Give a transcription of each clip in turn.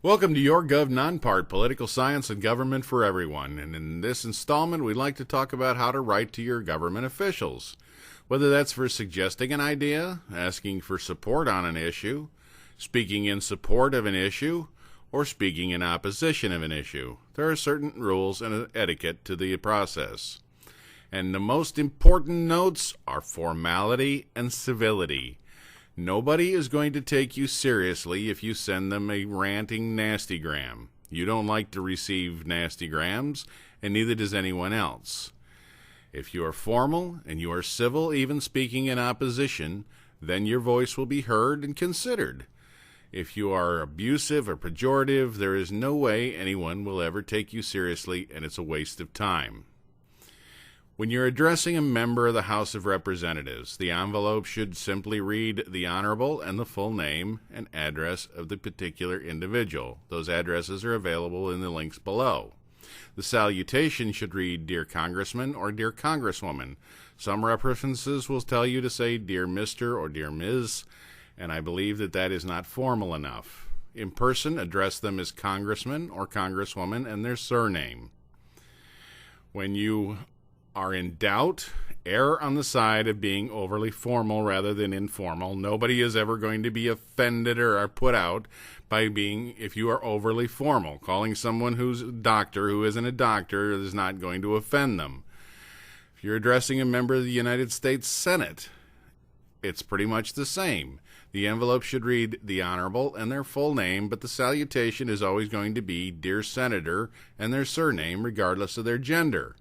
Welcome to Your Gov Nonpart, Political Science and Government for Everyone. And in this installment, we'd like to talk about how to write to your government officials. Whether that's for suggesting an idea, asking for support on an issue, speaking in support of an issue, or speaking in opposition of an issue. There are certain rules and etiquette to the process. And the most important notes are formality and civility. Nobody is going to take you seriously if you send them a ranting nastygram. You don't like to receive nastygrams, and neither does anyone else. If you are formal and you are civil, even speaking in opposition, then your voice will be heard and considered. If you are abusive or pejorative, there is no way anyone will ever take you seriously, and it's a waste of time. When you're addressing a member of the House of Representatives, the envelope should simply read the Honorable and the full name and address of the particular individual. Those addresses are available in the links below. The salutation should read Dear Congressman or Dear Congresswoman. Some references will tell you to say Dear Mr. or Dear Ms., and I believe that that is not formal enough. In person, address them as Congressman or Congresswoman and their surname. When you are in doubt, err on the side of being overly formal rather than informal. Nobody is ever going to be offended or put out by being, if you are overly formal. Calling someone who's a doctor who isn't a doctor is not going to offend them. If you're addressing a member of the United States Senate, it's pretty much the same. The envelope should read the Honorable and their full name, but the salutation is always going to be Dear Senator and their surname, regardless of their gender.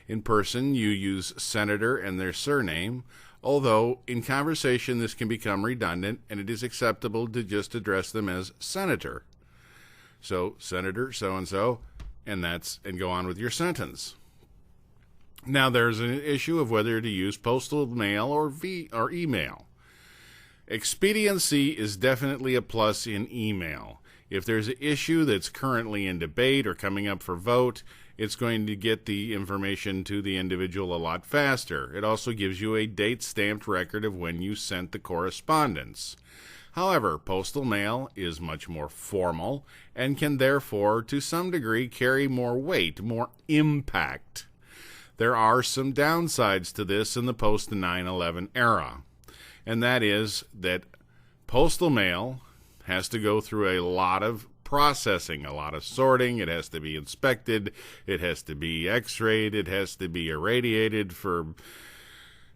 In person, you use Senator and their surname, although in conversation this can become redundant, and it is acceptable to just address them as Senator. So, Senator so-and-so, and go on with your sentence. Now, there's an issue of whether to use postal mail or email. Expediency is definitely a plus in email. If there's an issue that's currently in debate or coming up for vote, it's going to get the information to the individual a lot faster. It also gives you a date-stamped record of when you sent the correspondence. However, postal mail is much more formal and can therefore, to some degree, carry more weight, more impact. There are some downsides to this in the post-9/11 era, and that is that postal mail has to go through a lot of processing, a lot of sorting. It has to be inspected, it has to be x-rayed, it has to be irradiated for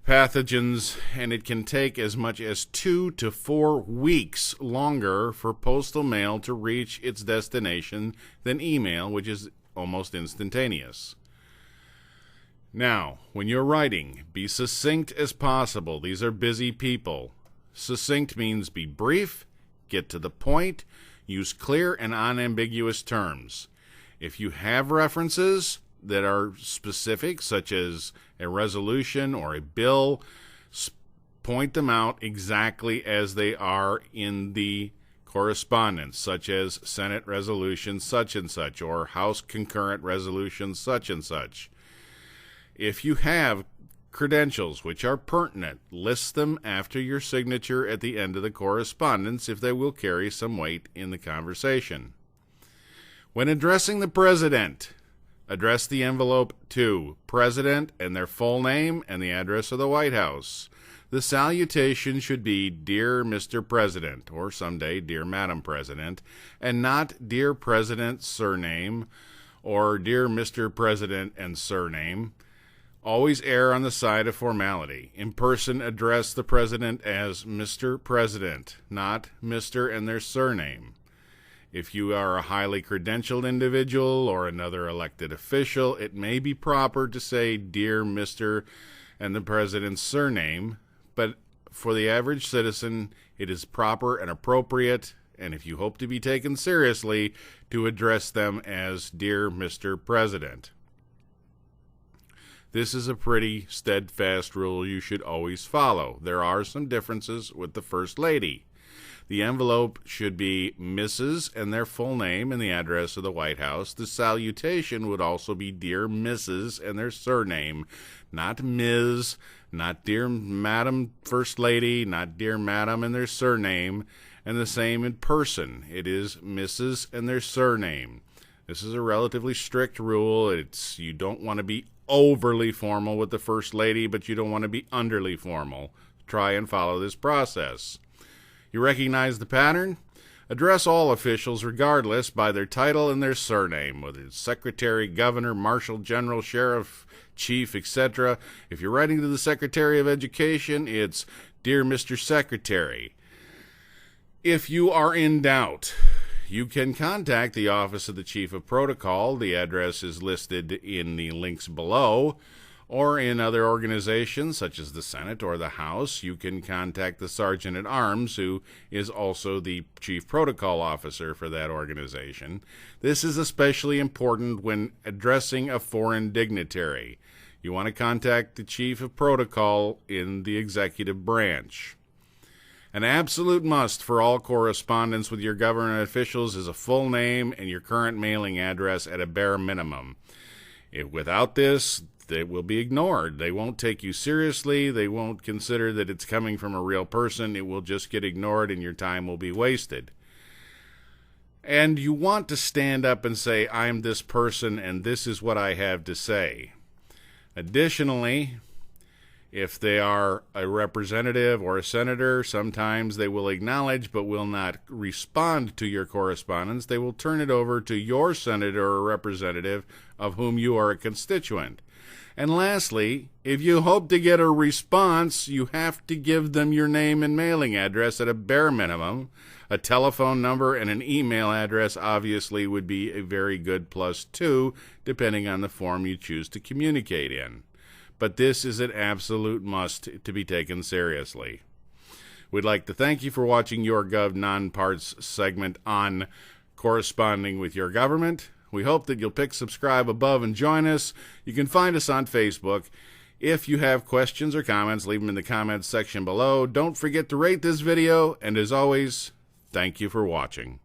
pathogens, and it can take as much as 2 to 4 weeks longer for postal mail to reach its destination than email, which is almost instantaneous. Now, when you're writing, be succinct as possible. These are busy people. Succinct means be brief, get to the point, use clear and unambiguous terms. If you have references that are specific, such as a resolution or a bill, point them out exactly as they are in the correspondence, such as Senate Resolution such and such or House Concurrent Resolution such and such. If you have credentials which are pertinent, list them after your signature at the end of the correspondence if they will carry some weight in the conversation. When addressing the President, address the envelope to President and their full name and the address of the White House. The salutation should be Dear Mr. President, or someday Dear Madam President, and not Dear President surname or Dear Mr. President and surname. Always err on the side of formality. In person, address the President as Mr. President, not Mr. and their surname. If you are a highly credentialed individual or another elected official, it may be proper to say Dear Mr. and the President's surname, but for the average citizen, it is proper and appropriate, and if you hope to be taken seriously, to address them as Dear Mr. President. This is a pretty steadfast rule you should always follow. There are some differences with the First Lady. The envelope should be Mrs. and their full name and the address of the White House. The salutation would also be Dear Mrs. and their surname, not Ms., not Dear Madam First Lady, not Dear Madam and their surname, And the same in person. It is Mrs. and their surname. This is a relatively strict rule. You don't want to be overly formal with the First Lady, but you don't want to be underly formal. Try and follow this process. You recognize the pattern? Address all officials regardless by their title and their surname, whether it's secretary, governor, marshal, general, sheriff, chief, etc. If you're writing to the Secretary of Education, it's Dear Mr. Secretary. If you are in doubt, you can contact the Office of the Chief of Protocol. The address is listed in the links below. Or in other organizations, such as the Senate or the House, you can contact the Sergeant-at-Arms, who is also the Chief Protocol Officer for that organization. This is especially important when addressing a foreign dignitary. You want to contact the Chief of Protocol in the executive branch. An absolute must for all correspondence with your government officials is a full name and your current mailing address at a bare minimum. Without this, they will be ignored. They won't take you seriously. They won't consider that it's coming from a real person. It will just get ignored and your time will be wasted. And you want to stand up and say, I'm this person and this is what I have to say. Additionally, if they are a representative or a senator, sometimes they will acknowledge but will not respond to your correspondence. They will turn it over to your senator or representative of whom you are a constituent. And lastly, if you hope to get a response, you have to give them your name and mailing address at a bare minimum. A telephone number and an email address obviously would be a very good +2, depending on the form you choose to communicate in. But this is an absolute must to be taken seriously. We'd like to thank you for watching Your Gov Non-Parts segment on corresponding with your government. We hope that you'll pick subscribe above and join us. You can find us on Facebook. If you have questions or comments, leave them in the comments section below. Don't forget to rate this video, and as always, thank you for watching.